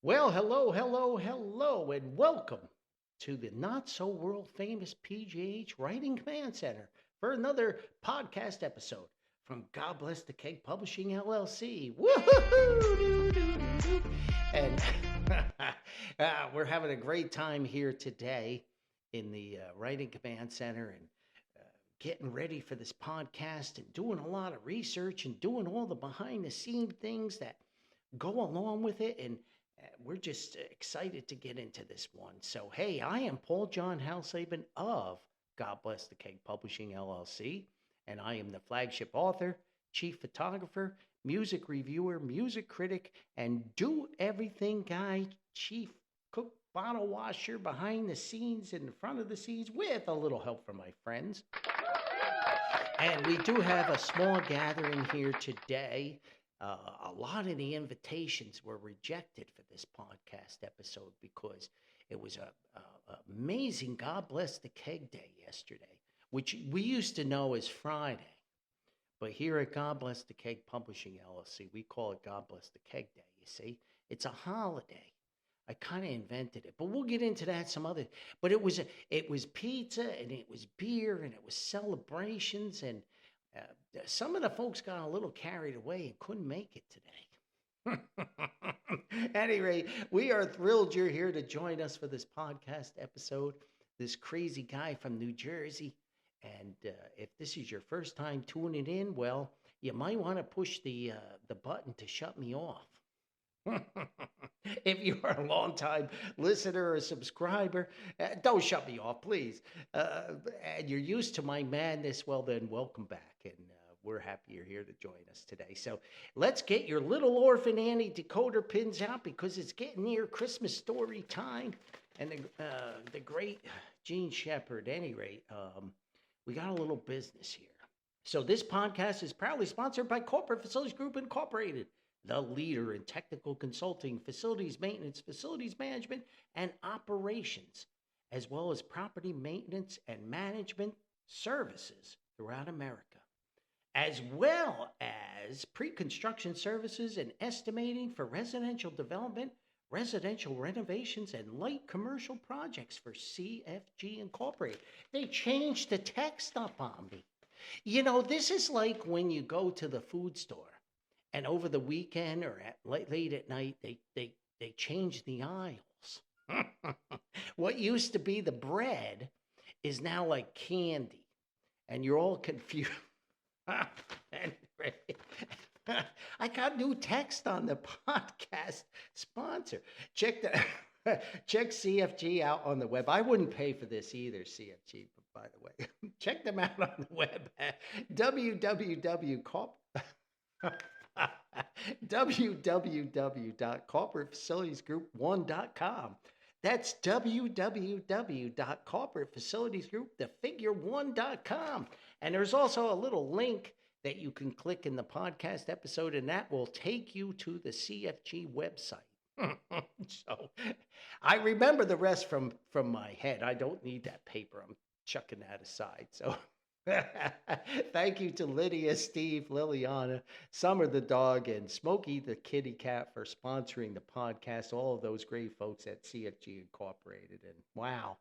Well, hello, hello, hello, and welcome to the not so world famous PGH Writing Command Center for another podcast episode from God Bless the Keg Publishing LLC. Woohoo! And we're having a great time here today in the Writing Command Center and getting ready for this podcast and doing a lot of research and doing all the behind the scene things that go along with it. And we're just excited to get into this one. So, hey, I am Paul John Hausleben of God Bless the Keg Publishing LLC, and I am the flagship author, chief photographer, music reviewer, music critic, and do everything guy, chief cook, bottle washer, behind the scenes, in front of the scenes, with a little help from my friends. And we do have a small gathering here today. A lot of the invitations were rejected for this podcast episode because it was a amazing God Bless the Keg Day yesterday, which we used to know as Friday. But here at God Bless the Keg Publishing LLC, we call it God Bless the Keg Day, you see. It's a holiday. I kind of invented it, but we'll get into that some other. But it was pizza and it was beer and it was celebrations and some of the folks got a little carried away and couldn't make it today. Anyway, we are thrilled you're here to join us for this podcast episode. This crazy guy from New Jersey, and if this is your first time tuning in, well, you might want to push the button to shut me off. If you are a long-time listener or subscriber, don't shut me off, please. And you're used to my madness, well then, welcome back. And we're happy you're here to join us today. So let's get your little orphan Annie decoder pins out because it's getting near Christmas story time. And the great Gene Shepherd, at any rate, we got a little business here. So this podcast is proudly sponsored by Corporate Facilities Group Incorporated, the leader in technical consulting, facilities maintenance, facilities management, and operations, as well as property maintenance and management services throughout America, as well as pre-construction services and estimating for residential development, residential renovations, and light commercial projects for CFG Incorporated. They changed the text up on me. You know, this is like when you go to the food store and over the weekend or late at night, they change the aisles. What used to be the bread is now like candy, and you're all confused. Anyway, I got new text on the podcast sponsor. Check CFG out on the web. I wouldn't pay for this either, CFG, by the way. Check them out on the web at www.corporatefacilitiesgroup1.com. That's www.corporatefacilitiesgroup1.com. And there's also a little link that you can click in the podcast episode, and that will take you to the CFG website. So I remember the rest from my head. I don't need that paper. I'm chucking that aside. So thank you to Lydia, Steve, Liliana, Summer the dog, and Smokey the kitty cat for sponsoring the podcast. All of those great folks at CFG Incorporated. And wow,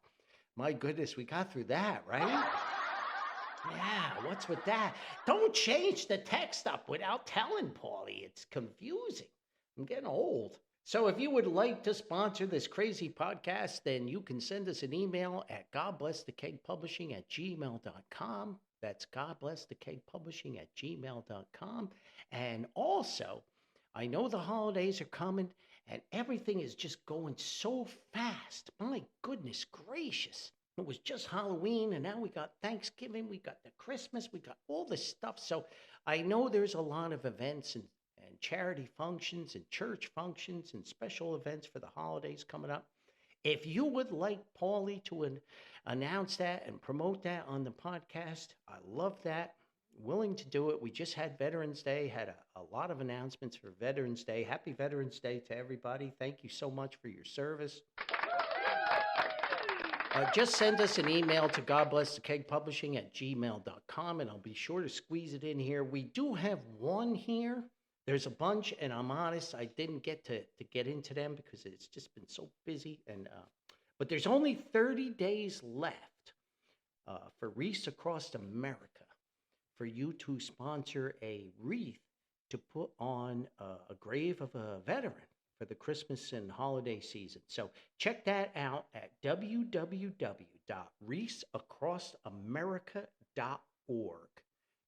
my goodness, we got through that, right? Yeah, what's with that? Don't change the text up without telling, Paulie. It's confusing. I'm getting old. So if you would like to sponsor this crazy podcast, then you can send us an email at godblessthekegpublishing@gmail.com. That's godblessthekegpublishing@gmail.com. And also, I know the holidays are coming and everything is just going so fast. My goodness gracious. It was just Halloween, and now we got Thanksgiving, we got the Christmas, we got all this stuff. So I know there's a lot of events and charity functions and church functions and special events for the holidays coming up. If you would like Paulie to announce that and promote that on the podcast, I love that. Willing to do it. We just had Veterans Day, had a lot of announcements for Veterans Day. Happy Veterans Day to everybody. Thank you so much for your service. Just send us an email to godblessthekegpublishing@gmail.com, and I'll be sure to squeeze it in here. We do have one here There's a bunch, and I'm honest, I didn't get to get into them because it's just been so busy. And but there's only 30 days left for Reese Across America for you to sponsor a wreath to put on a grave of a veteran for the Christmas and holiday season. So check that out at www.reeseacrossamerica.org.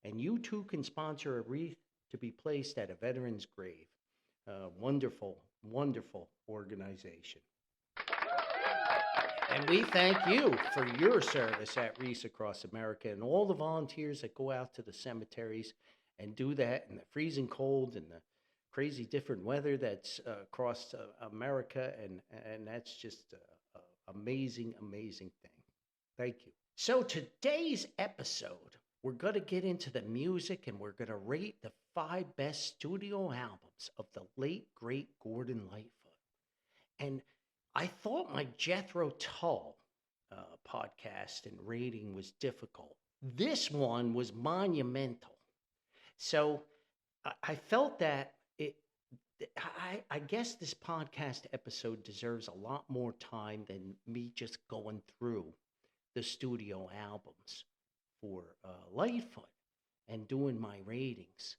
And you too can sponsor a wreath to be placed at a veteran's grave. Wonderful, wonderful organization. And we thank you for your service at Reese Across America and all the volunteers that go out to the cemeteries and do that in the freezing cold and the crazy different weather that's across America. And that's just an amazing, amazing thing. Thank you. So today's episode, we're going to get into the music and we're going to rate the 5 best studio albums of the late, great Gordon Lightfoot. And I thought my Jethro Tull podcast and rating was difficult. This one was monumental. So I felt that I guess this podcast episode deserves a lot more time than me just going through the studio albums for Lightfoot and doing my ratings,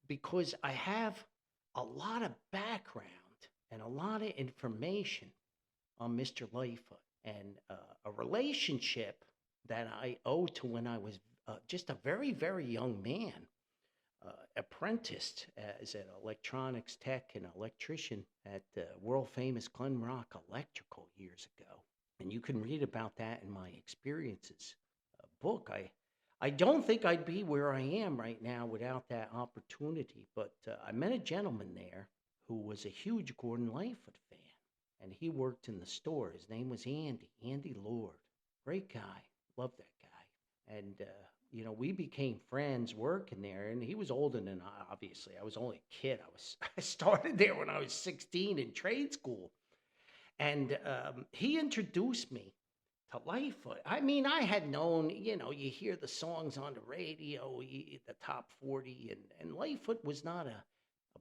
because I have a lot of background and a lot of information on Mr. Lightfoot and a relationship that I owe to when I was just a very, very young man, apprenticed as an electronics tech and electrician at the world-famous Glen Rock Electrical years ago. And you can read about that in my experiences book. I don't think I'd be where I am right now without that opportunity, but I met a gentleman there who was a huge Gordon Lightfoot fan, and he worked in the store. His name was Andy Lord. Great guy. Loved that guy. And, we became friends working there, and he was older than I, obviously. I was only a kid. I started there when I was 16 in trade school. And he introduced me to Lightfoot. I mean, I had known, you hear the songs on the radio, the top 40, and Lightfoot was not a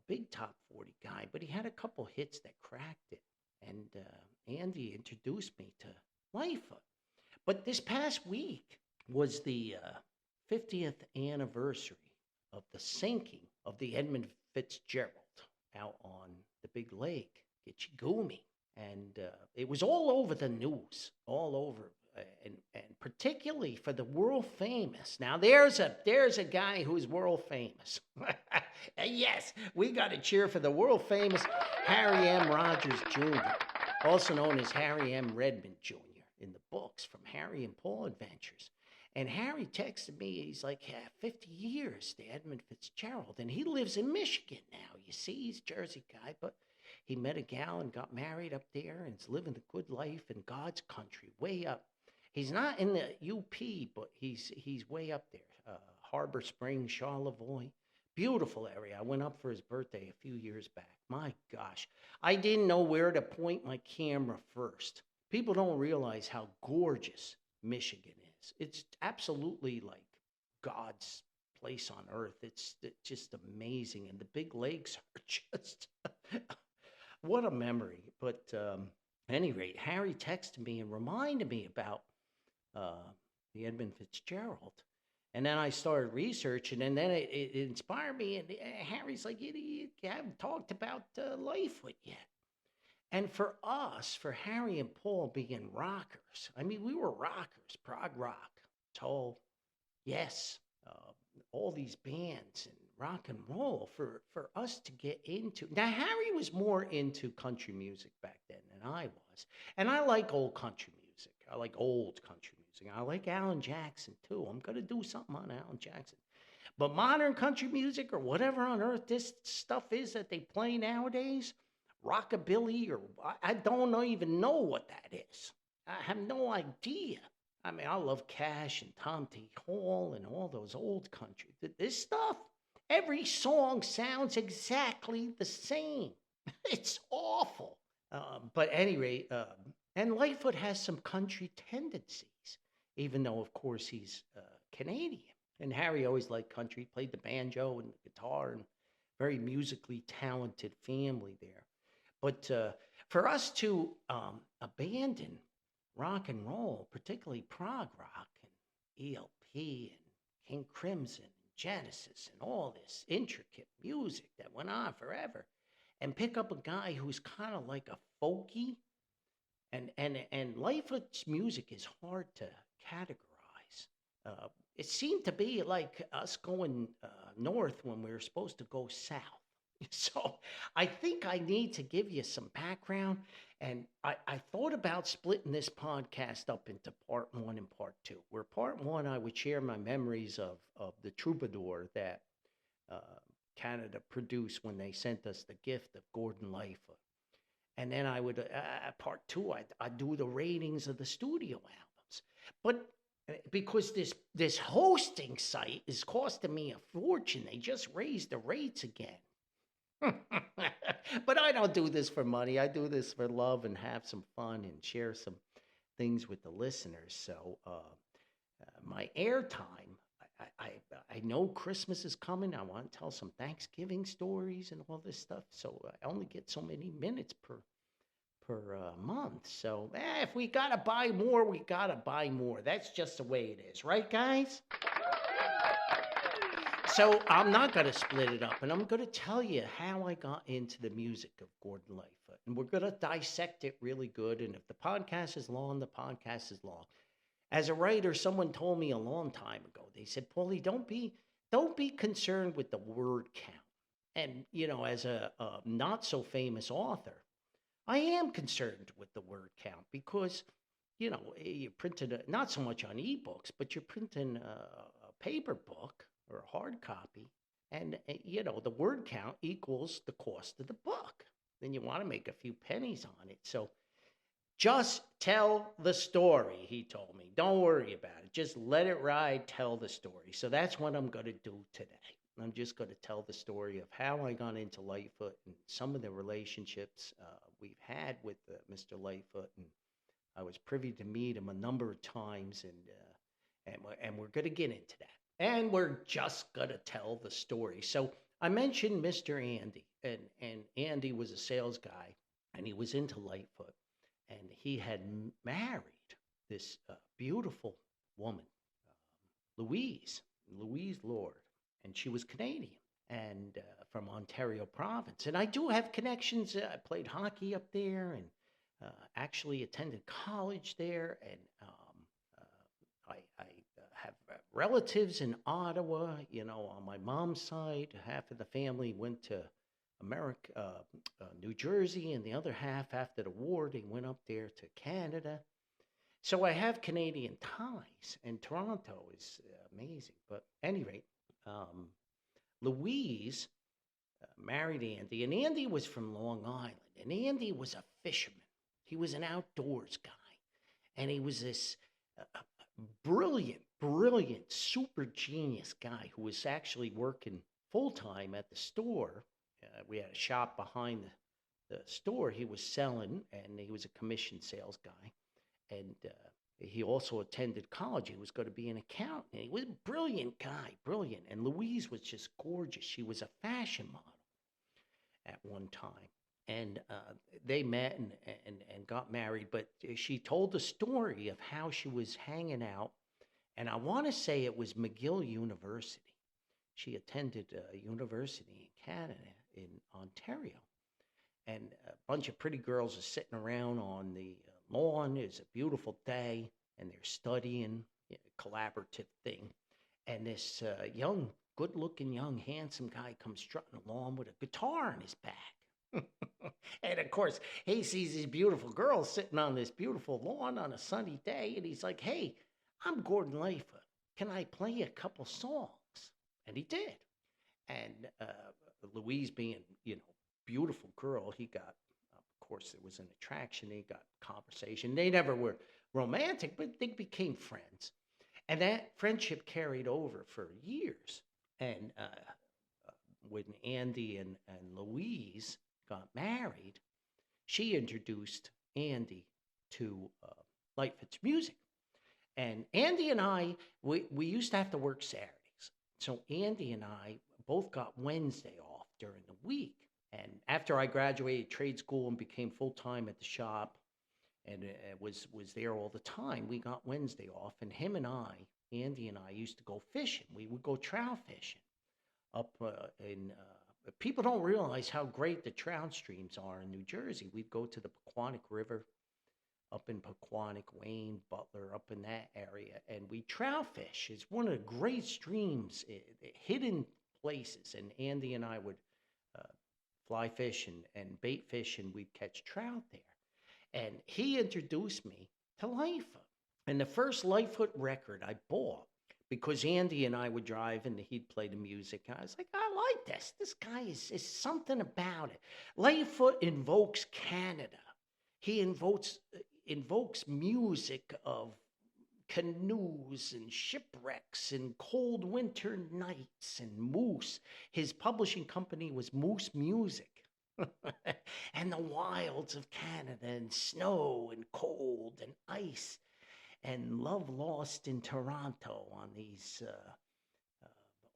big top 40 guy, but he had a couple hits that cracked it. And Andy introduced me to Lightfoot. But this past week was the 50th anniversary of the sinking of the Edmund Fitzgerald out on the big lake, Gitchigumi. And it was all over the news, all over, and particularly for the world famous. Now, there's a guy who's world famous. Yes, we got to cheer for the world famous Harry M. Rogers Jr., also known as Harry M. Redmond Jr. in the books from Harry and Paul Adventures. And Harry texted me, he's like, 50 years to Edmund Fitzgerald. And he lives in Michigan now. You see, he's a Jersey guy, but he met a gal and got married up there and is living the good life in God's country, way up. He's not in the UP, but he's way up there. Harbor Springs, Charlevoix. Beautiful area. I went up for his birthday a few years back. My gosh. I didn't know where to point my camera first. People don't realize how gorgeous Michigan is. It's absolutely like God's place on earth. It's just amazing. And the big lakes are just... What a memory. But at any rate, Harry texted me and reminded me about the Edmund Fitzgerald. And then I started researching, and then it inspired me. And Harry's like, you haven't talked about Lightfoot yet. And for us, for Harry and Paul being rockers, I mean, we were rockers, prog rock, Tull, Yes, all these bands and rock and roll for us to get into. Now, Harry was more into country music back then than I was. And I like old country music. I like old country music. I like Alan Jackson, too. I'm going to do something on Alan Jackson. But modern country music or whatever on earth this stuff is that they play nowadays, rockabilly, or I don't even know what that is. I have no idea. I mean, I love Cash and Tom T. Hall and all those old country. This stuff, every song sounds exactly the same. It's awful. But at any rate, and Lightfoot has some country tendencies, even though, of course, he's Canadian. And Harry always liked country, played the banjo and the guitar and very musically talented family there. But for us to abandon rock and roll, particularly prog rock and ELP and King Crimson and Genesis and all this intricate music that went on forever, and pick up a guy who's kind of like a folky, and Lightfoot's music is hard to categorize. Uh, it seemed to be like us going north when we were supposed to go south. So I think I need to give you some background. And I thought about splitting this podcast up into part one and part two. Where part one, I would share my memories of the troubadour that uh, Canada produced when they sent us the gift of Gordon Lightfoot. And then I would, part two, I'd do the ratings of the studio albums. But because this hosting site is costing me a fortune, they just raised the rates again. But I don't do this for money. I do this for love and have some fun and share some things with the listeners. So my airtime, I know Christmas is coming. I want to tell some Thanksgiving stories and all this stuff. So I only get so many minutes per month. So if we gotta buy more, we gotta buy more. That's just the way it is, right, guys? So I'm not going to split it up, and I'm going to tell you how I got into the music of Gordon Lightfoot, and we're going to dissect it really good. And if the podcast is long, the podcast is long. As a writer, someone told me a long time ago. They said, "Paulie, don't be concerned with the word count." And as a not so famous author, I am concerned with the word count because you're printing not so much on ebooks, but you're printing a paper book or a hard copy, and the word count equals the cost of the book. Then you want to make a few pennies on it. So just tell the story, he told me. Don't worry about it. Just let it ride, tell the story. So that's what I'm going to do today. I'm just going to tell the story of how I got into Lightfoot and some of the relationships we've had with Mr. Lightfoot. And I was privy to meet him a number of times, and we're going to get into that. And we're just going to tell the story. So I mentioned Mr. Andy, and Andy was a sales guy, and he was into Lightfoot. And he had married this beautiful woman, Louise Lord, and she was Canadian and from Ontario province. And I do have connections. I played hockey up there and actually attended college there. And I have relatives in Ottawa, on my mom's side. Half of the family went to America, New Jersey, and the other half after the war, they went up there to Canada. So I have Canadian ties, and Toronto is amazing. But at any rate, Louise married Andy, and Andy was from Long Island, and Andy was a fisherman. He was an outdoors guy, and he was this brilliant, super genius guy who was actually working full-time at the store. We had a shop behind the store he was selling, and he was a commission sales guy. And he also attended college. He was going to be an accountant. And he was a brilliant guy, brilliant. And Louise was just gorgeous. She was a fashion model at one time. And they met and got married. But she told the story of how she was hanging out. And I want to say it was McGill University. She attended a university in Canada, in Ontario. And a bunch of pretty girls are sitting around on the lawn. It's a beautiful day, and they're studying a collaborative thing. And this good-looking, young, handsome guy comes strutting along with a guitar on his back. And, of course, he sees these beautiful girls sitting on this beautiful lawn on a sunny day, and he's like, "Hey, I'm Gordon Lightfoot. Can I play a couple songs?" And he did. And Louise being, beautiful girl, he got, of course, there was an attraction. They got conversation. They never were romantic, but they became friends. And that friendship carried over for years. And when Andy and Louise got married, she introduced Andy to Lightfoot's music. And Andy and I, we used to have to work Saturdays. So Andy and I both got Wednesday off during the week. And after I graduated trade school and became full time at the shop, and was there all the time, we got Wednesday off, and him and I, Andy and I, used to go fishing. We would go trout fishing up in. People don't realize how great the trout streams are in New Jersey. We'd go to the Pequannock River up in Pequannock, Wayne, Butler, up in that area, and we trout fish. It's one of the great streams, hidden places, and Andy and I would uh, fly fish and bait fish, and we'd catch trout there. And he introduced me to Lightfoot. And the first Lightfoot record I bought, because Andy and I would drive and he'd play the music. And I was like, I like this. This guy is something about it. Lightfoot invokes Canada. He invokes music of canoes and shipwrecks and cold winter nights and moose. His publishing company was Moose Music. And the wilds of Canada and snow and cold and ice and love lost in Toronto on these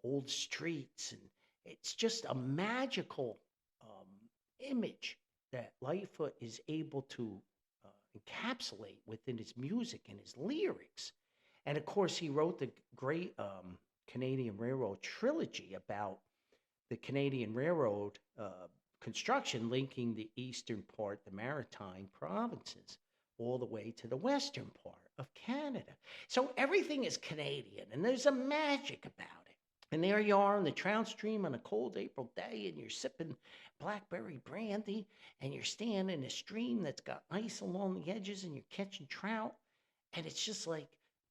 old streets. And it's just a magical image that Lightfoot is able to encapsulate within his music and his lyrics. And of course, he wrote the great Canadian Railroad trilogy about the Canadian Railroad construction linking the eastern part, the maritime provinces, all the way to the western part of Canada. So everything is Canadian, and there's a magic about it. And there you are on the trout stream on a cold April day, and you're sipping blackberry brandy, and you're standing in a stream that's got ice along the edges, and you're catching trout, and it's just like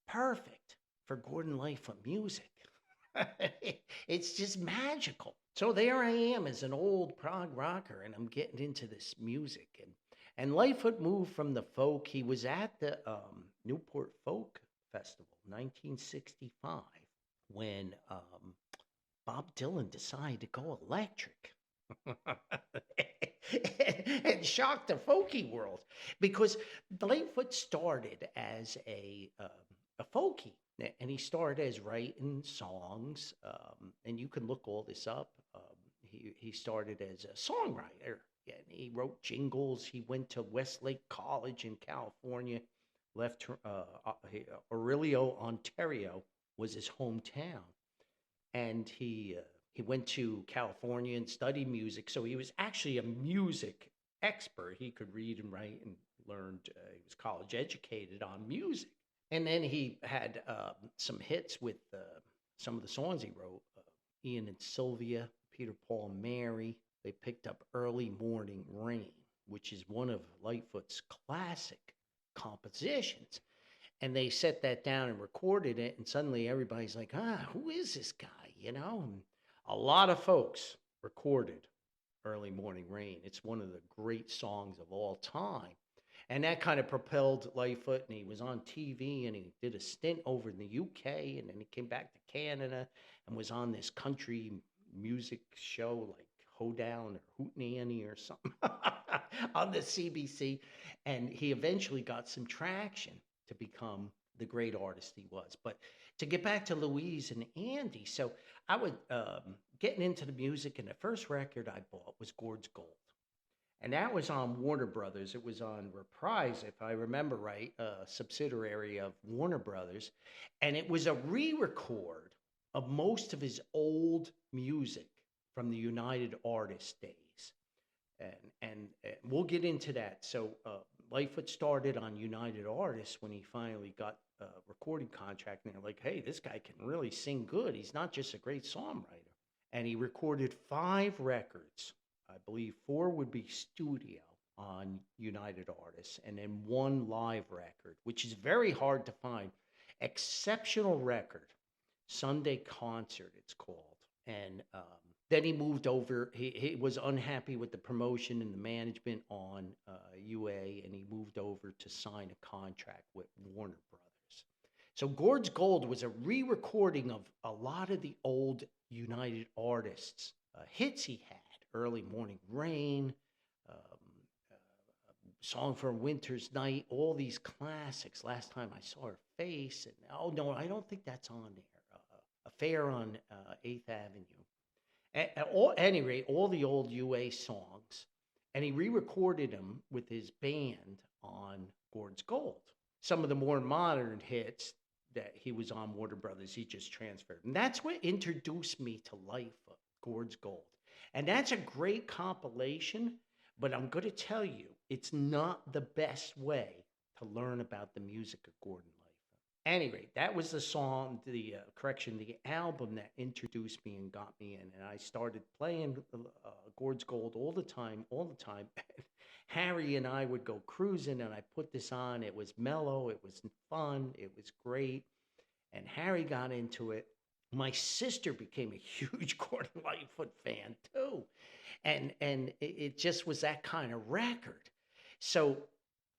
perfect for Gordon Lightfoot music. It's just magical. So there I am as an old prog rocker, and I'm getting into this music. And Lightfoot moved from the folk. He was at the Newport Folk Festival, 1965, when Bob Dylan decided to go electric. And shocked the folky world, because Lightfoot started as a folkie, and he started as writing songs, and you can look all this up. He started as a songwriter, and he wrote jingles. He went to Westlake College in California, left Aurelio, Ontario was his hometown, and he went to California and studied music. So he was actually a music expert. He could read and write and learned. He was college educated on music. And then he had some hits with some of the songs he wrote. Ian and Sylvia, Peter, Paul, and Mary. They picked up Early Morning Rain, which is one of Lightfoot's classic compositions. And they set that down and recorded it. And suddenly everybody's like, who is this guy? You know? And a lot of folks recorded Early Morning Rain. It's one of the great songs of all time. And that kind of propelled Lightfoot, and he was on TV, and he did a stint over in the UK, and then he came back to Canada and was on this country music show like Hoedown or Hootenanny or something on the CBC. And he eventually got some traction to become the great artist he was. But to get back to Louise and Andy, so I would getting into the music, and the first record I bought was Gord's Gold. And that was on Warner Brothers. It was on Reprise, if I remember right, a subsidiary of Warner Brothers. And it was a re-record of most of his old music from the United Artists days. And we'll get into that. So Lightfoot started on United Artists when he finally got a recording contract. And they're like, hey, this guy can really sing good. He's not just a great songwriter. And he recorded 5 records. I believe 4 would be studio on United Artists, and then 1 live record, which is very hard to find. Exceptional record, Sunday Concert, it's called. And then he moved over. He was unhappy with the promotion and the management on UA, and he moved over to sign a contract with Warner Brothers. So Gord's Gold was a re-recording of a lot of the old United Artists hits he had. Early Morning Rain, Song for a Winter's Night, all these classics. Last Time I Saw Her Face, and oh no, I don't think that's on there. Affair on 8th Avenue. At any rate, all the old UA songs, and he re-recorded them with his band on Gord's Gold. Some of the more modern hits that he was on Warner Brothers, he just transferred. And that's what introduced me to Lightfoot, Gord's Gold. And that's a great compilation, but I'm going to tell you, it's not the best way to learn about the music of Gordon Lightfoot. Any rate, that was the song, the album that introduced me and got me in. And I started playing Gord's Gold all the time, all the time. Harry and I would go cruising, and I put this on. It was mellow, it was fun, it was great. And Harry got into it. My sister became a huge Gordon Lightfoot fan too, and it just was that kind of record. So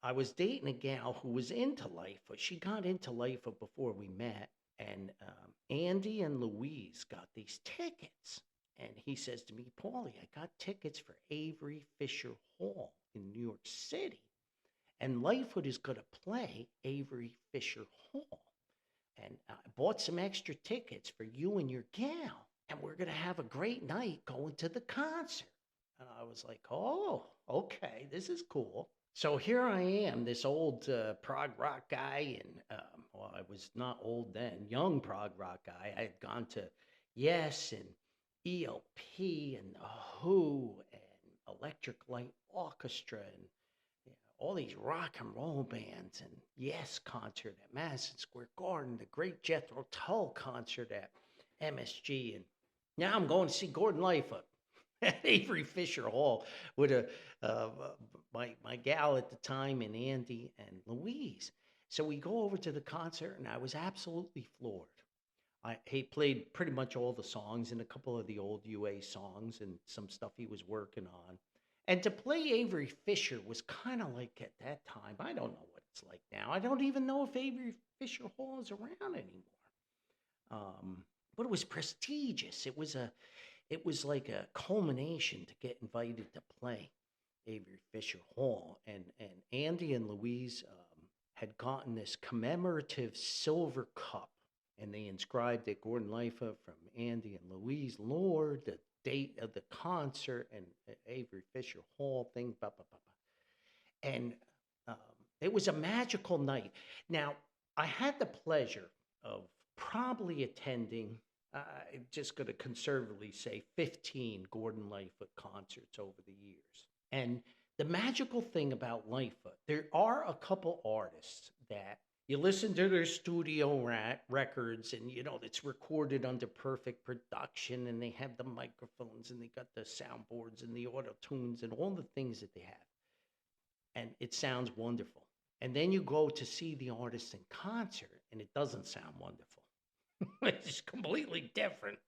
I was dating a gal who was into Lightfoot. She got into Lightfoot before we met, and Andy and Louise got these tickets. And he says to me, Paulie, I got tickets for Avery Fisher Hall in New York City. And Lightfoot is going to play Avery Fisher Hall. And I bought some extra tickets for you and your gal. And we're going to have a great night going to the concert. And I was like, oh, okay, this is cool. So here I am, this old prog rock guy. And, well, I was not old then, young prog rock guy. I had gone to Yes and ELP and The Who and Electric Light Orchestra and all these rock and roll bands and Yes concert at Madison Square Garden, the great Jethro Tull concert at MSG, and now I'm going to see Gordon Lightfoot at Avery Fisher Hall with my gal at the time and Andy and Louise. So we go over to the concert, and I was absolutely floored. He played pretty much all the songs and a couple of the old UA songs and some stuff he was working on. And to play Avery Fisher was kind of like at that time, I don't know what it's like now. I don't even know if Avery Fisher Hall is around anymore. But it was prestigious. It was like a culmination to get invited to play Avery Fisher Hall. And Andy and Louise had gotten this commemorative silver cup, and they inscribed it Gordon Lightfoot from Andy and Louise Lord, the date of the concert, and Avery Fisher Hall thing, blah, blah, blah, blah. And it was a magical night. Now, I had the pleasure of probably attending, I'm just going to conservatively say 15 Gordon Lightfoot concerts over the years. And the magical thing about Lightfoot, there are a couple artists that you listen to their studio records and, it's recorded under perfect production, and they have the microphones and they got the soundboards and the auto tunes and all the things that they have. And it sounds wonderful. And then you go to see the artist in concert and it doesn't sound wonderful. It's completely different.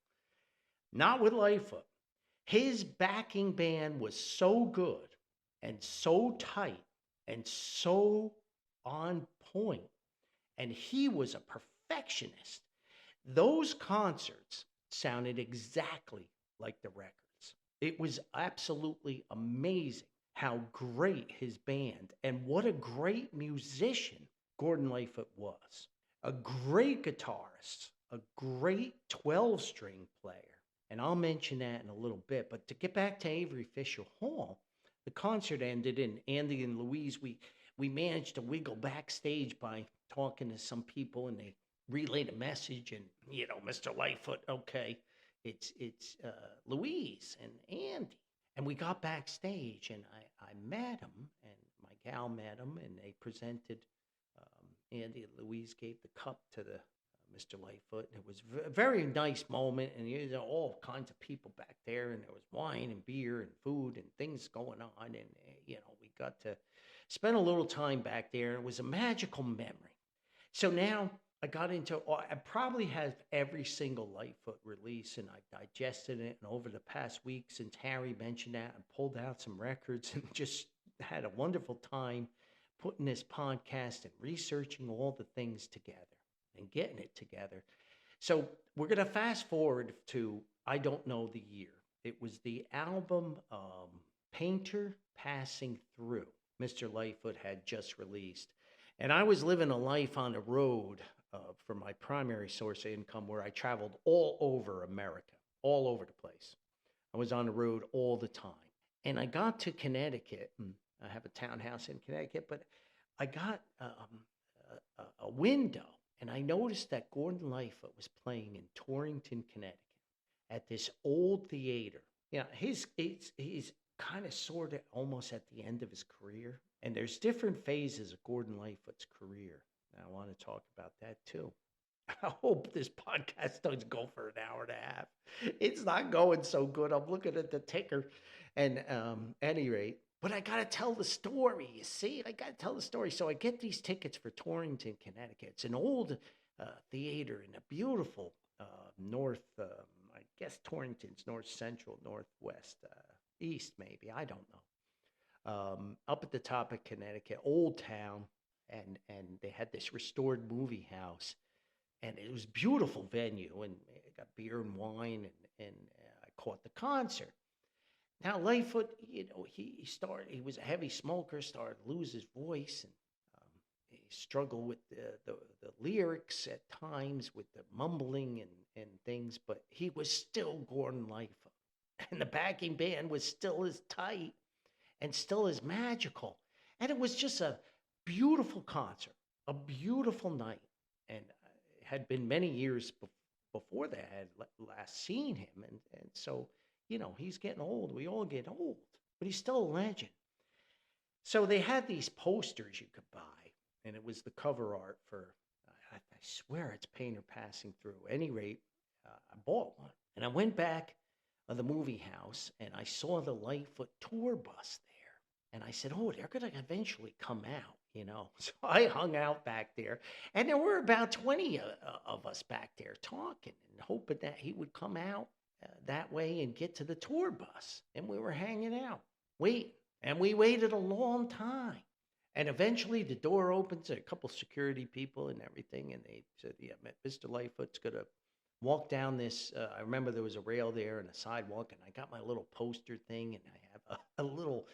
Not with Lightfoot. His backing band was so good and so tight and so on point. And he was a perfectionist. Those concerts sounded exactly like the records. It was absolutely amazing how great his band and what a great musician Gordon Lightfoot was. A great guitarist, a great 12-string player. And I'll mention that in a little bit. But to get back to Avery Fisher Hall, the concert ended, and Andy and Louise, we managed to wiggle backstage by talking to some people, and they relayed a message, and Mr. Lightfoot, okay, it's Louise and Andy. And we got backstage, and I met him, and my gal met him, and they presented, Andy and Louise gave the cup to the Mr. Lightfoot, and it was a very nice moment, and there were all kinds of people back there, and there was wine and beer and food and things going on, and we got to spend a little time back there, and it was a magical memory. So now I got into, I probably have every single Lightfoot release, and I digested it, and over the past week since Harry mentioned that, I pulled out some records and just had a wonderful time putting this podcast and researching all the things together and getting it together. So we're going to fast forward to, I don't know the year. It was the album Painter Passing Through. Mr. Lightfoot had just released. And I was living a life on the road for my primary source of income, where I traveled all over America, all over the place. I was on the road all the time. And I got to Connecticut. And I have a townhouse in Connecticut, but I got a window, and I noticed that Gordon Lightfoot was playing in Torrington, Connecticut, at this old theater. Yeah, he's kind of sort of almost at the end of his career, and there's different phases of Gordon Lightfoot's career. And I want to talk about that too. I hope this podcast doesn't go for an hour and a half. It's not going so good. I'm looking at the ticker, and any rate, but I got to tell the story. You see, I got to tell the story. So I get these tickets for Torrington, Connecticut. It's an old theater in a beautiful north. I guess Torrington's north central, northwest, east maybe. I don't know. Up at the top of Connecticut, old town, and they had this restored movie house. And it was a beautiful venue, and it got beer and wine, and I caught the concert. Now, Lightfoot, he was a heavy smoker, started to lose his voice, and he struggled with the lyrics at times, with the mumbling and things, but he was still Gordon Lightfoot. And the backing band was still as tight and still as magical. And it was just a beautiful concert, a beautiful night. And had been many years before that I had last seen him. And so, he's getting old. We all get old, but he's still a legend. So they had these posters you could buy, and it was the cover art for, I swear it's Painter Passing Through. At any rate, I bought one. And I went back of the movie house, and I saw the Lightfoot tour bus there. And I said, oh, they're going to eventually come out. So I hung out back there, and there were about 20 of us back there talking and hoping that he would come out that way and get to the tour bus. And we were hanging out, and we waited a long time. And eventually the door opens, a couple security people and everything, and they said, yeah, Mr. Lightfoot's going to walk down this. I remember there was a rail there and a sidewalk, and I got my little poster thing, and I have a little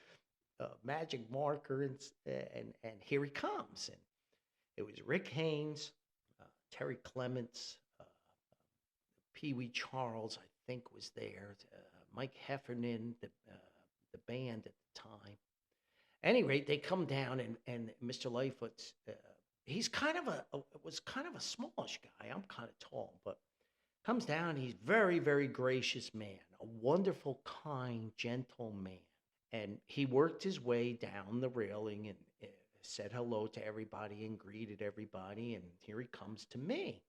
magic marker, and here he comes. And it was Rick Haynes, Terry Clements, Pee Wee Charles, I think, was there, Mike Heffernan, the band at the time. At any rate, they come down, and Mr. Lightfoot's, was kind of a smallish guy. I'm kind of tall, but comes down. He's very, very gracious man, a wonderful, kind, gentle man. And he worked his way down the railing and said hello to everybody and greeted everybody. And here he comes to me.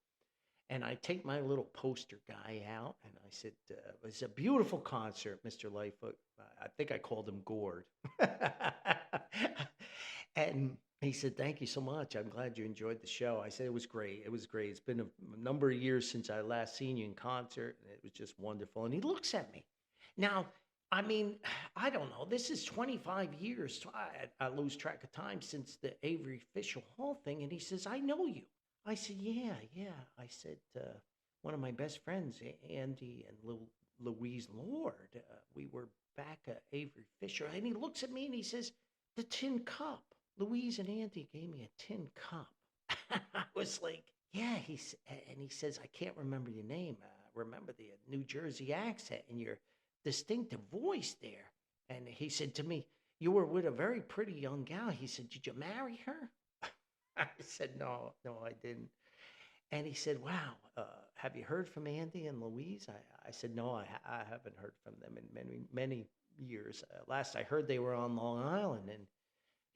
And I take my little poster guy out, and I said, it was a beautiful concert, Mr. Lightfoot. I think I called him Gord. And he said, thank you so much. I'm glad you enjoyed the show. I said, it was great. It was great. It's been a number of years since I last seen you in concert, and it was just wonderful. And he looks at me. Now, I mean, I don't know. This is 25 years. I lose track of time since the Avery Fisher Hall thing. And he says, I know you. I said, yeah. I said, one of my best friends, Andy and Louise Lord, we were back at Avery Fisher. And he looks at me and he says, the tin cup. Louise and Andy gave me a tin cup. I was like, yeah. And he says, I can't remember your name. Remember the New Jersey accent and your distinctive voice there. And he said to me, you were with a very pretty young gal. He said, did you marry her? I said, no, I didn't. And he said, wow, have you heard from Andy and Louise? I said, no, I haven't heard from them in many, many years. Last I heard, they were on Long Island. And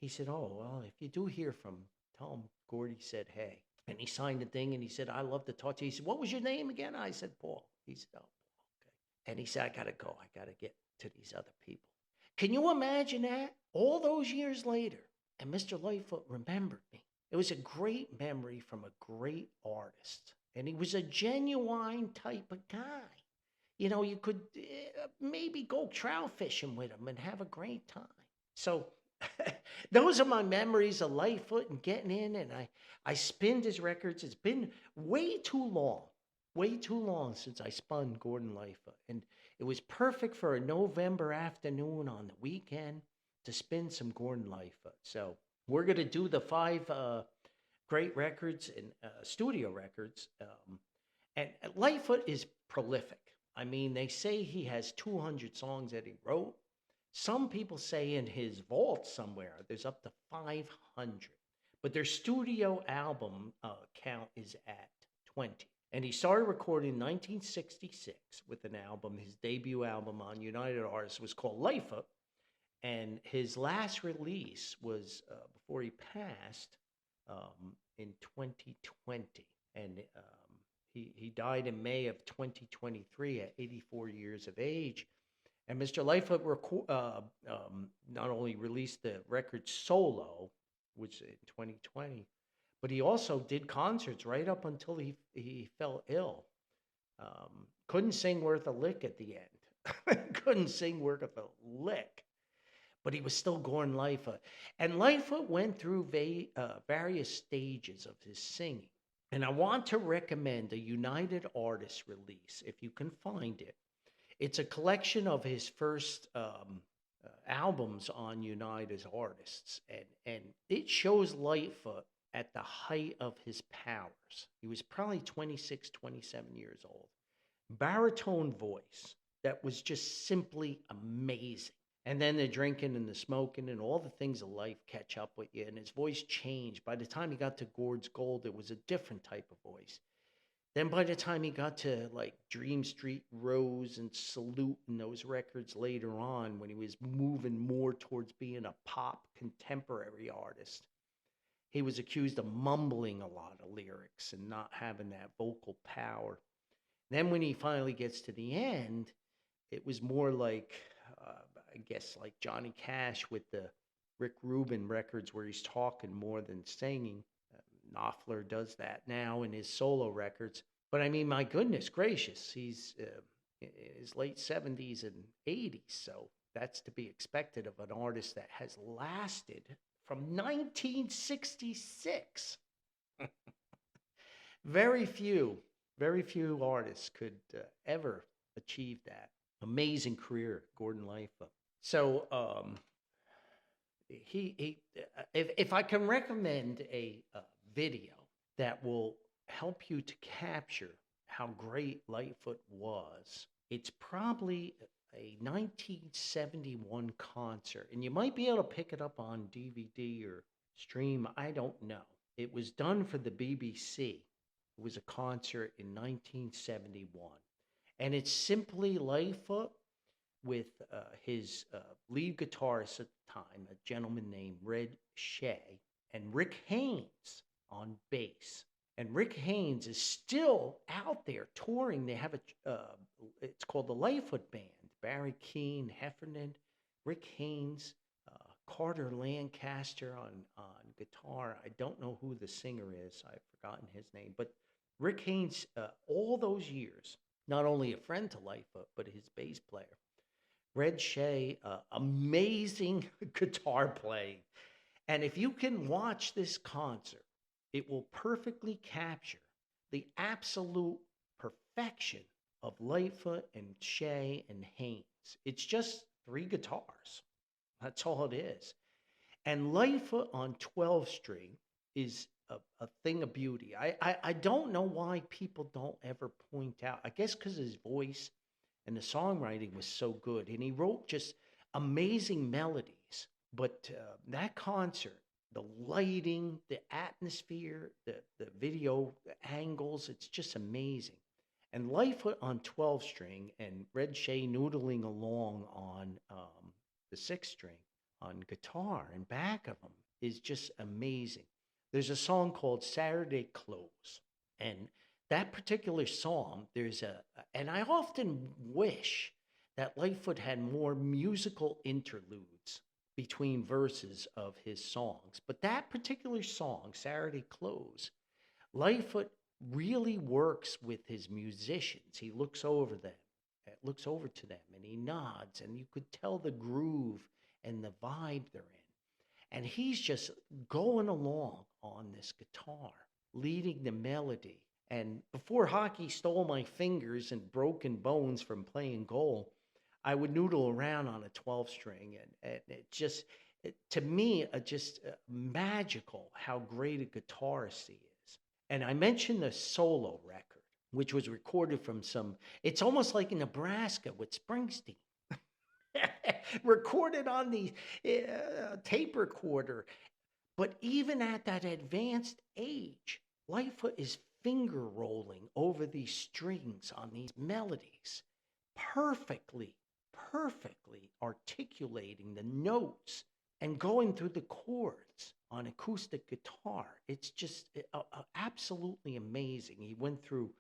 he said, oh, well, if you do hear from, tell him Gordy said, hey. And he signed the thing, and he said, I love to talk to you. He said, what was your name again? I said, Paul. He said, oh, okay. And he said, I got to go. I got to get to these other people. Can you imagine that? All those years later, and Mr. Lightfoot remembered me. It was a great memory from a great artist. And he was a genuine type of guy. You could maybe go trout fishing with him and have a great time. So those are my memories of Lightfoot and getting in. And I spinned his records. It's been way too long since I spun Gordon Lightfoot. And it was perfect for a November afternoon on the weekend to spin some Gordon Lightfoot. So we're going to do the 5 great records and studio records. And Lightfoot is prolific. I mean, they say he has 200 songs that he wrote. Some people say in his vault somewhere there's up to 500. But their studio album count is at 20. And he started recording in 1966 with an album. His debut album on United Artists was called Lightfoot. And his last release was before he passed in 2020. And he died in May of 2023 at 84 years of age. And Mr. Lightfoot not only released the record solo, which in 2020, but he also did concerts right up until he fell ill. Couldn't sing worth a lick at the end. Couldn't sing worth a lick. But he was still Gordon Lightfoot. And Lightfoot went through various stages of his singing. And I want to recommend a United Artists release, if you can find it. It's a collection of his first albums on United Artists. And it shows Lightfoot at the height of his powers. He was probably 26, 27 years old. Baritone voice that was just simply amazing. And then the drinking and the smoking and all the things of life catch up with you. And his voice changed. By the time he got to Gord's Gold, it was a different type of voice. Then by the time he got to like Dream Street Rose and Salute and those records later on, when he was moving more towards being a pop contemporary artist, he was accused of mumbling a lot of lyrics and not having that vocal power. Then when he finally gets to the end, it was more like, I guess, like Johnny Cash with the Rick Rubin records where he's talking more than singing. Knopfler does that now in his solo records. But I mean, my goodness gracious, he's in his late 70s and 80s. So that's to be expected of an artist that has lasted from 1966. Very few artists could ever achieve that. Amazing career, Gordon Lightfoot. So if I can recommend a video that will help you to capture how great Lightfoot was, it's probably a 1971 concert, and you might be able to pick it up on DVD or stream. I don't know. It was done for the BBC. It was a concert in 1971, and it's simply Lightfoot with his lead guitarist at the time, a gentleman named Red Shea, and Rick Haynes on bass. And Rick Haynes is still out there touring. They have it's called the Lightfoot Band. Barry Keane, Heffernan, Rick Haynes, Carter Lancaster on guitar. I don't know who the singer is. I've forgotten his name. But Rick Haynes, all those years, not only a friend to Lightfoot, but his bass player. Red Shea, amazing guitar playing. And if you can watch this concert, it will perfectly capture the absolute perfection of Lightfoot and Shea and Haynes. It's just 3 guitars. That's all it is. And Lightfoot on 12-string is a thing of beauty. I don't know why people don't ever point out. I guess because his voice and the songwriting was so good. And he wrote just amazing melodies. But that concert, the lighting, the atmosphere, the video angles, it's just amazing. And Lightfoot on 12-string and Red Shea noodling along on the 6-string on guitar and back of him is just amazing. There's a song called Saturday Clothes. And that particular song, and I often wish that Lightfoot had more musical interludes between verses of his songs. But that particular song, Saturday Clothes, Lightfoot really works with his musicians. He looks over to them, and he nods, and you could tell the groove and the vibe they're in. And he's just going along on this guitar, leading the melody. And before hockey stole my fingers and broken bones from playing goal, I would noodle around on a 12-string, and to me, just magical how great a guitarist he is. And I mentioned the solo record. which was recorded from some, it's almost like in Nebraska with Springsteen. Recorded on the tape recorder. But even at that advanced age, Lightfoot is finger rolling over these strings on these melodies, perfectly, perfectly articulating the notes and going through the chords on acoustic guitar. It's just absolutely amazing. He went through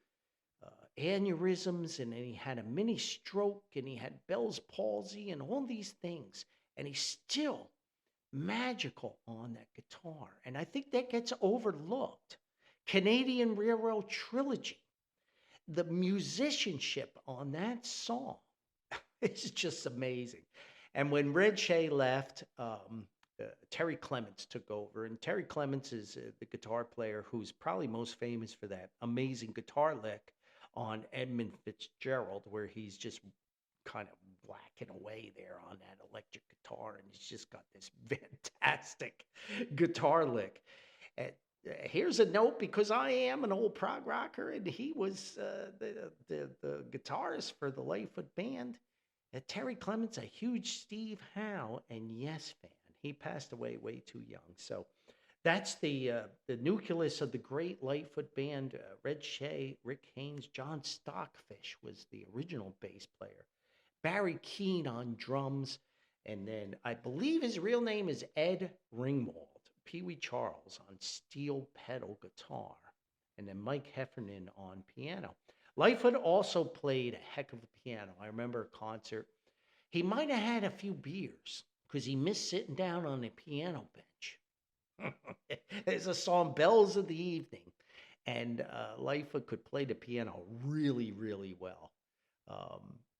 aneurysms, and then he had a mini stroke, and he had Bell's palsy and all these things, and he's still magical on that guitar. And I think that gets overlooked. Canadian Railroad Trilogy, the musicianship on that song is just amazing. And when Red Shea left, Terry Clements took over. And Terry Clements is the guitar player who's probably most famous for that amazing guitar lick on Edmund Fitzgerald, where he's just kind of whacking away there on that electric guitar, and he's just got this fantastic guitar lick. And here's a note, because I am an old prog rocker, and he was the guitarist for the Lightfoot band. Terry Clements, a huge Steve Howe and Yes fan. He passed away way too young. So that's the nucleus of the great Lightfoot band. Red Shea, Rick Haynes, John Stockfish was the original bass player. Barry Keane on drums, and then I believe his real name is Ed Ringwald. Pee Wee Charles on steel pedal guitar, and then Mike Heffernan on piano. Lightfoot also played a heck of a piano. I remember a concert. He might have had a few beers because he missed sitting down on the piano bench. There's a song, Bells of the Evening, and Lightfoot could play the piano really, really well.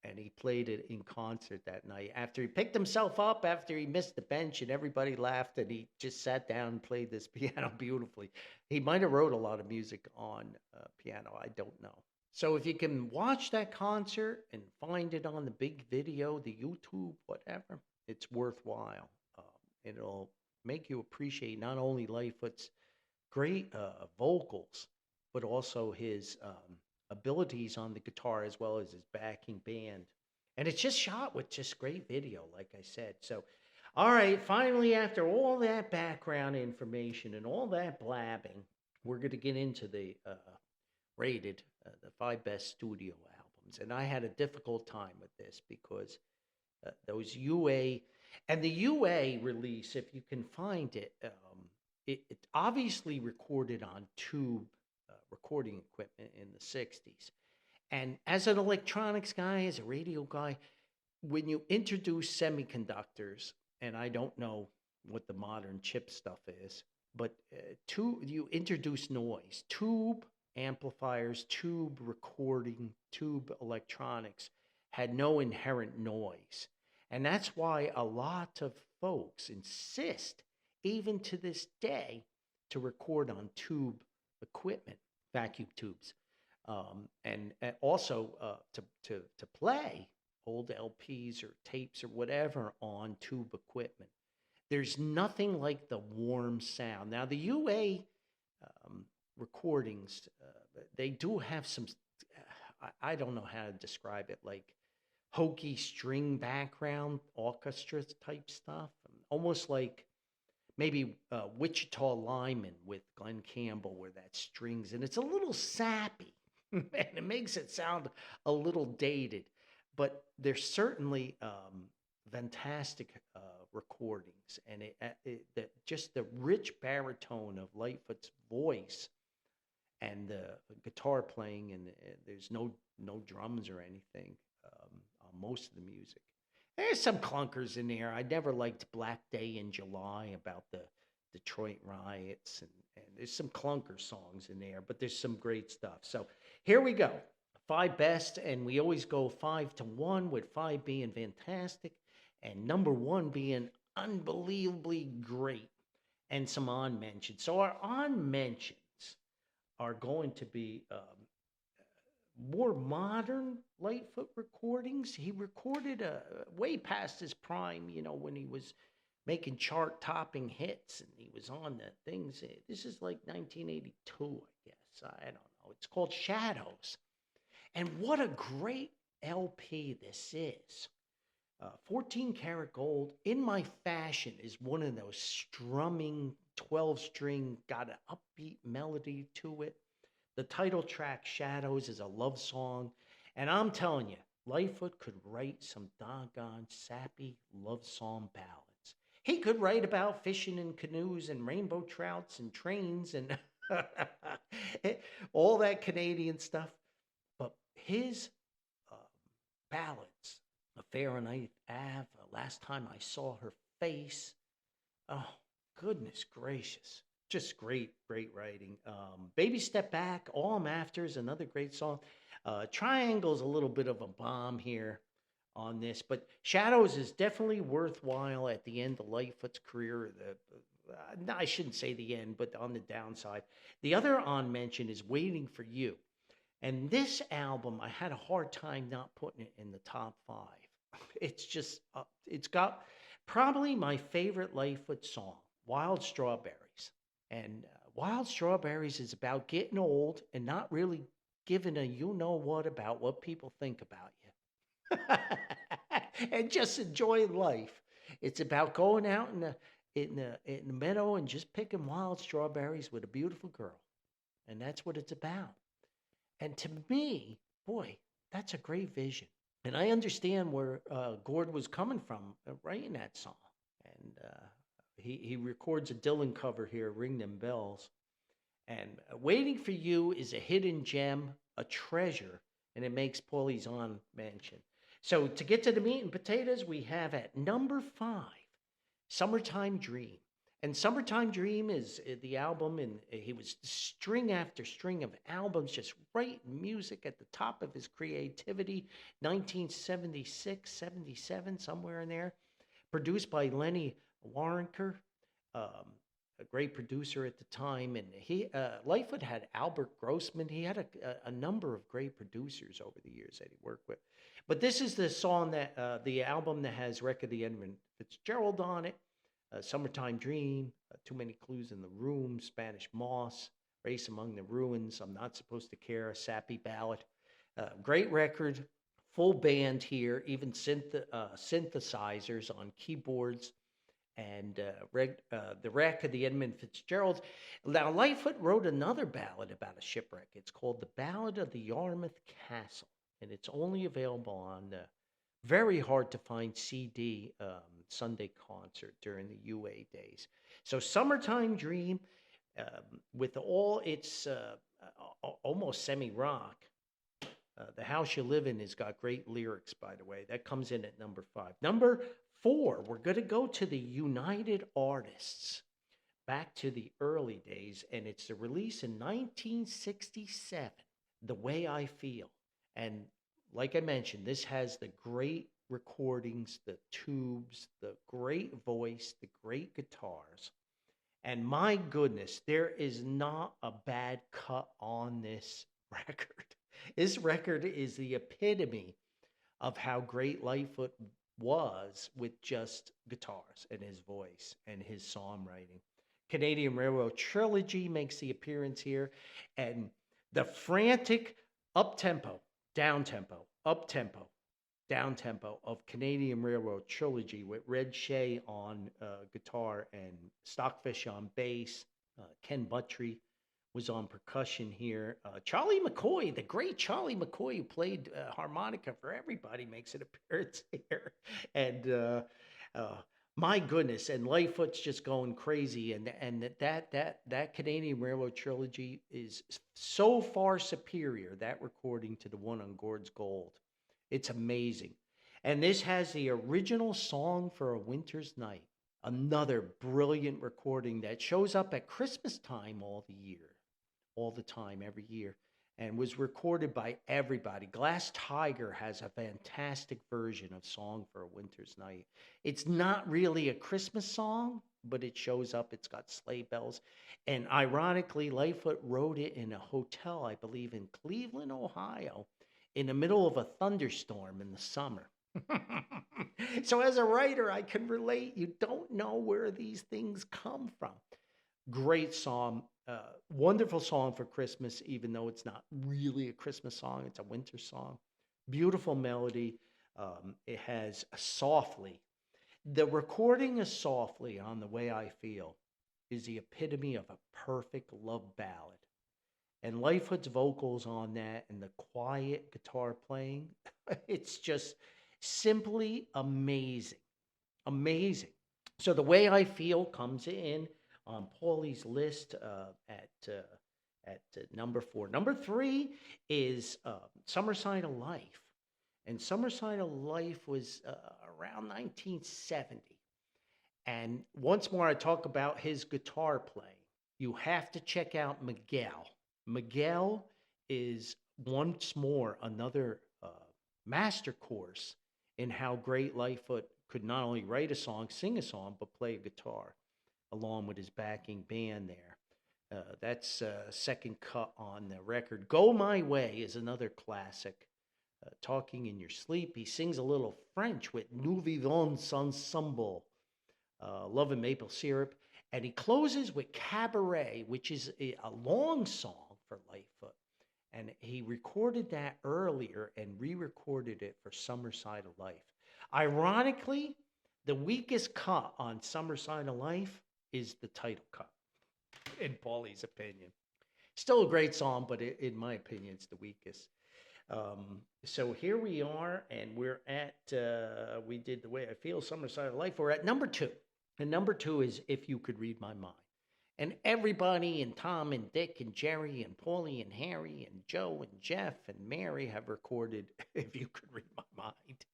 And he played it in concert that night. After he picked himself up, after he missed the bench and everybody laughed, and he just sat down and played this piano beautifully. He might have wrote a lot of music on piano. I don't know. So if you can watch that concert and find it on the big video, the YouTube, whatever, it's worthwhile. It'll make you appreciate not only Lightfoot's great vocals, but also his abilities on the guitar, as well as his backing band. And it's just shot with just great video, like I said. So, all right, finally, after all that background information and all that blabbing, we're going to get into the rated, the 5 best studio albums. And I had a difficult time with this because those UA, and the UA release, if you can find it, it obviously recorded on tube recording equipment in the 60s. And as an electronics guy, as a radio guy, when you introduce semiconductors, and I don't know what the modern chip stuff is, but you introduce noise. Tube amplifiers, tube recording, tube electronics had no inherent noise. And that's why a lot of folks insist, even to this day, to record on tube equipment, vacuum tubes, and also to play old LPs or tapes or whatever on tube equipment. There's nothing like the warm sound. Now, the UA recordings, they do have some, I don't know how to describe it, like hokey string background, orchestra type stuff, almost like maybe Wichita Lineman with Glenn Campbell, where that strings, and it's a little sappy, and it makes it sound a little dated, but they're certainly fantastic recordings, and just the rich baritone of Lightfoot's voice and the guitar playing, and there's no drums or anything on most of the music. There's some clunkers in there. I never liked Black Day in July about the Detroit riots, and there's some clunker songs in there, but there's some great stuff. So here we go. 5 best, and we always go 5 to 1, with 5 being fantastic and number 1 being unbelievably great, and some on-mentions. So our on-mentions are going to be more modern Lightfoot recordings. He recorded way past his prime, when he was making chart-topping hits, and he was on the things. This is like 1982, I guess. I don't know. It's called Shadows. And what a great LP this is. 14 karat gold in my fashion is one of those strumming 12 string, got an upbeat melody to it. The title track, Shadows, is a love song. And I'm telling you, Lightfoot could write some doggone sappy love song ballads. He could write about fishing in canoes and rainbow trouts and trains and all that Canadian stuff. But his uh, ballads, Affair on Ninth Ave, Last Time I Saw Her Face, oh, goodness gracious. Just great, great writing. Baby Step Back, All I'm After is another great song. Triangle's a little bit of a bomb here on this, but Shadows is definitely worthwhile at the end of Lightfoot's career. No, I shouldn't say the end, but on the downside. The other on mention is Waiting for You. And this album, I had a hard time not putting it in the top five. It's just, it's got probably my favorite Lightfoot song, Wild Strawberries. And Wild Strawberries is about getting old and not really giving a you know what about what people think about you. And just enjoying life. It's about going out in the meadow and just picking wild strawberries with a beautiful girl. And that's what it's about. And to me, boy, that's a great vision. And I understand where Gord was coming from writing that song. And he records a Dylan cover here, Ring Them Bells. And Waiting for You is a hidden gem, a treasure, and it makes Paulie John mention. So to get to the meat and potatoes, we have at number 5, Summertime Dream. And Summertime Dream is the album, and he was string after string of albums, just writing music at the top of his creativity. 1976, 77, somewhere in there. Produced by Lenny Waronker, a great producer at the time. And Lightfoot had Albert Grossman. He had a number of great producers over the years that he worked with. But this is the song that, the album that has Wreck of the Edmund Fitzgerald on it. Summertime Dream, Too Many Clues in the Room, Spanish Moss, Race Among the Ruins, I'm Not Supposed to Care, a sappy ballad. Great record, full band here, even synthesizers on keyboards, and the Wreck of the Edmund Fitzgerald. Now, Lightfoot wrote another ballad about a shipwreck. It's called The Ballad of the Yarmouth Castle, and it's only available on the very hard to find CD Sunday concert during the UA days. So Summertime Dream, with all its almost semi-rock, The House You Live In has got great lyrics, by the way. That comes in at number 5. Number 4, we're going to go to the United Artists, back to the early days, and it's the release in 1967, The Way I Feel. And like I mentioned, this has the great recordings, the tubes, the great voice, the great guitars. And my goodness, there is not a bad cut on this record. This record is the epitome of how great Lightfoot was with just guitars and his voice and his songwriting. Canadian Railroad Trilogy makes the appearance here. And the frantic up-tempo, down-tempo, up-tempo, down-tempo of Canadian Railroad Trilogy with Red Shea on guitar and Stockfish on bass. Ken Buttry was on percussion here. Charlie McCoy, the great Charlie McCoy, who played harmonica for everybody, makes an appearance here. And my goodness, and Lightfoot's just going crazy. And that Canadian Railroad Trilogy is so far superior, that recording, to the one on Gord's Gold. It's amazing. And this has the original Song for a Winter's Night, another brilliant recording that shows up at Christmas time all the time, every year, and was recorded by everybody. Glass Tiger has a fantastic version of Song for a Winter's Night. It's not really a Christmas song, but it shows up. It's got sleigh bells. And ironically, Lightfoot wrote it in a hotel, I believe, in Cleveland, Ohio, in the middle of a thunderstorm in the summer. So as a writer, I can relate. You don't know where these things come from. Great song. Wonderful song for Christmas, even though it's not really a Christmas song. It's a winter song. Beautiful melody. It has a softly. The recording of Softly on The Way I Feel is the epitome of a perfect love ballad. And Lightfoot's vocals on that and the quiet guitar playing, it's just simply amazing. Amazing. So The Way I Feel comes in on Paulie's list at number 4. Number 3 is Summer Side of Life. And Summer Side of Life was around 1970. And once more, I talk about his guitar playing. You have to check out Miguel. Miguel is once more another master course in how great Lightfoot could not only write a song, sing a song, but play a guitar along with his backing band there. That's second cut on the record. Go My Way is another classic. Talking in Your Sleep. He sings a little French with Nous Vivons Ensemble, Love and Maple Syrup. And he closes with Cabaret, which is a long song for Lightfoot. And he recorded that earlier and re-recorded it for Summer Side of Life. Ironically, the weakest cut on Summer Side of Life is the title cut, in Paulie's opinion. Still a great song, but in my opinion, it's the weakest. So here we are, and we're at, we did The Way I Feel, Summer Side of Life. We're at number 2. And number 2 is If You Could Read My Mind. And everybody, and Tom and Dick and Jerry and Paulie and Harry and Joe and Jeff and Mary have recorded If You Could Read My Mind.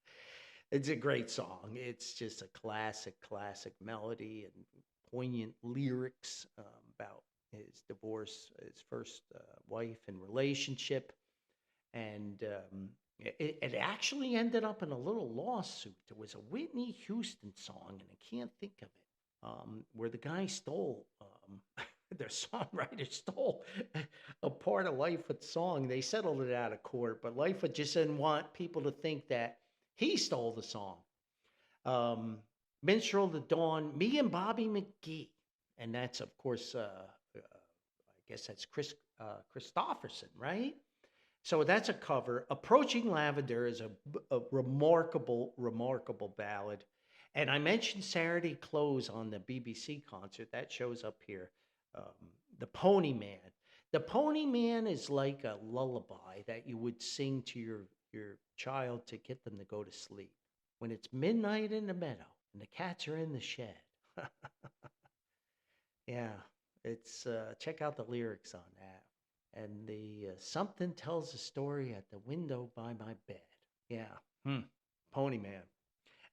It's a great song. It's just a classic melody and poignant lyrics about his divorce, his first wife and relationship. And it actually ended up in a little lawsuit. There was a Whitney Houston song, and I can't think of it, where the guy stole, their songwriter stole a part of Lightfoot's song. They settled it out of court, but Lightfoot just didn't want people to think that he stole the song. Minstrel of the Dawn, Me and Bobby McGee. And that's, of course, I guess that's Chris Christopherson, right? So that's a cover. Approaching Lavender is a remarkable ballad. And I mentioned Saturday Close on the BBC concert. That shows up here. The Pony Man. The Pony Man is like a lullaby that you would sing to your child to get them to go to sleep. When it's midnight in the meadow and the cats are in the shed. Yeah, it's check out the lyrics on that. And the something tells a story at the window by my bed. Yeah, Pony Man.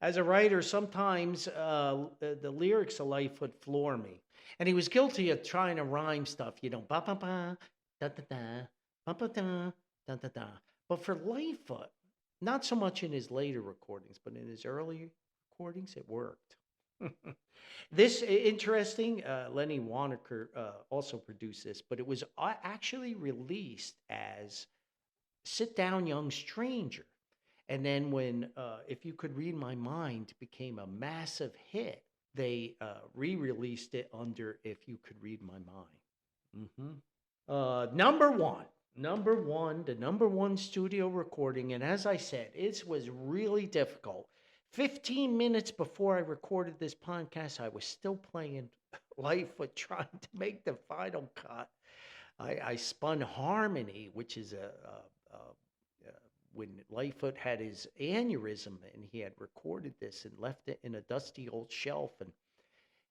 As a writer, sometimes the lyrics of Lightfoot floor me. And he was guilty of trying to rhyme stuff, ba ba ba, da da da, ba ba da, da da da. But for Lightfoot, not so much in his later recordings, but in his early recordings, it worked. This interesting. Lenny Waronker also produced this, but it was actually released as "Sit Down, Young Stranger," and then when "If You Could Read My Mind" became a massive hit, they re-released it under "If You Could Read My Mind." Number one, the number one studio recording, and as I said, it was really difficult. 15 minutes before I recorded this podcast, I was still playing Lightfoot trying to make the final cut. I spun harmony, which is when Lightfoot had his aneurysm and he had recorded this and left it in a dusty old shelf. And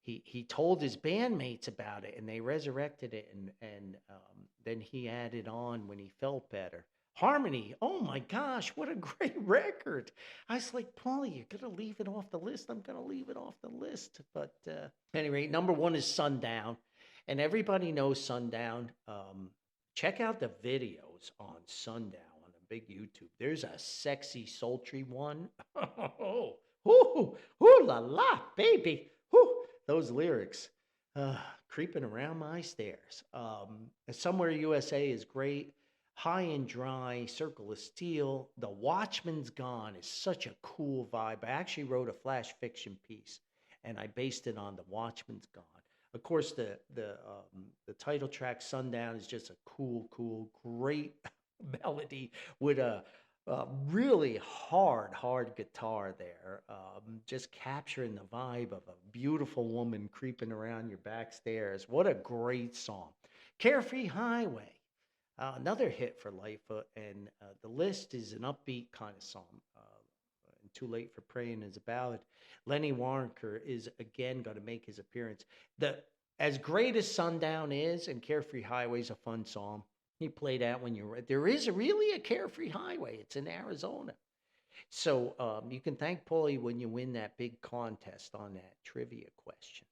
he told his bandmates about it and they resurrected it. And then he added on when he felt better. Harmony, oh my gosh, what a great record. I was like, Paulie, you're going to leave it off the list. I'm going to leave it off the list. But anyway, number 1 is Sundown. And everybody knows Sundown. Check out the videos on Sundown on the big YouTube. There's a sexy, sultry one. Oh, ooh la la, baby. Ooh, those lyrics. Creeping around my stairs. Somewhere USA is great. High and Dry, Circle of Steel, The Watchman's Gone is such a cool vibe. I actually wrote a flash fiction piece, and I based it on The Watchman's Gone. Of course, the title track "Sundown" is just a cool, great melody with a really hard guitar there, just capturing the vibe of a beautiful woman creeping around your back stairs. What a great song! "Carefree Highway." Another hit for Lightfoot, and the list is an upbeat kind of song. And "Too Late for Praying" is a ballad. Lenny Waronker is again going to make his appearance. The As great as "Sundown" is, and "Carefree Highway" is a fun song. He played that when you're there is really a Carefree Highway. It's in Arizona. So you can thank Paulie when you win that big contest on that trivia question.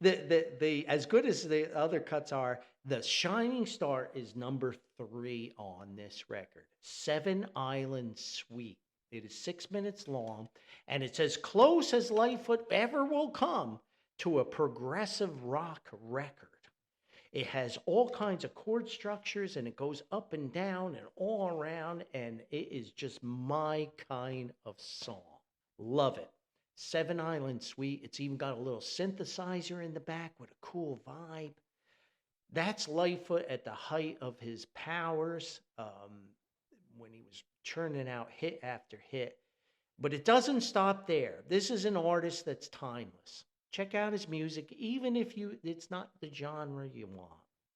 The as good as the other cuts are, the shining star is number 3 on this record. Seven Island Suite. It is 6 minutes long, and it's as close as Lightfoot ever will come to a progressive rock record. It has all kinds of chord structures, and it goes up and down and all around, and it is just my kind of song. Love it. Seven Island Suite. It's even got a little synthesizer in the back with a cool vibe. That's Lightfoot at the height of his powers, when he was churning out hit after hit. But it doesn't stop there. This is an artist that's timeless. Check out his music, even if it's not the genre you want.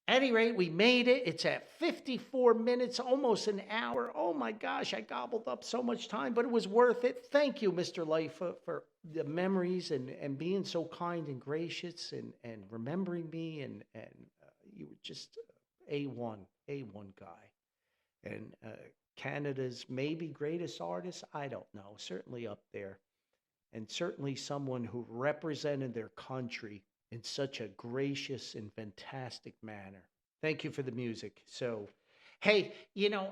At any rate, we made it. It's at 54 minutes, almost an hour. Oh my gosh, I gobbled up so much time, but it was worth it. Thank you, Mr. Lightfoot, for the memories and being so kind and gracious and remembering me. And you were just A1 guy. And Canada's maybe greatest artist, I don't know, certainly up there. And certainly someone who represented their country in such a gracious and fantastic manner. Thank you for the music. So, hey,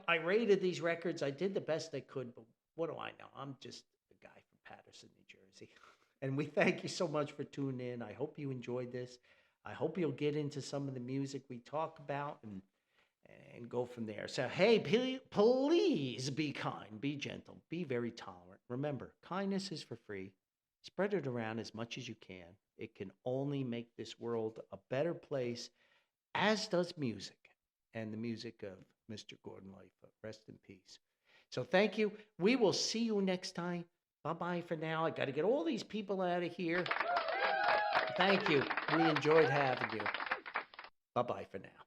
I rated these records. I did the best I could, but what do I know? I'm just a guy from Paterson, New Jersey. And we thank you so much for tuning in. I hope you enjoyed this. I hope you'll get into some of the music we talk about and go from there. So, hey, please be kind, be gentle, be very tolerant. Remember, kindness is for free. Spread it around as much as you can. It can only make this world a better place, as does music, and the music of Mr. Gordon Lightfoot. Rest in peace. So thank you. We will see you next time. Bye-bye for now. I got to get all these people out of here. Thank you. We enjoyed having you. Bye-bye for now.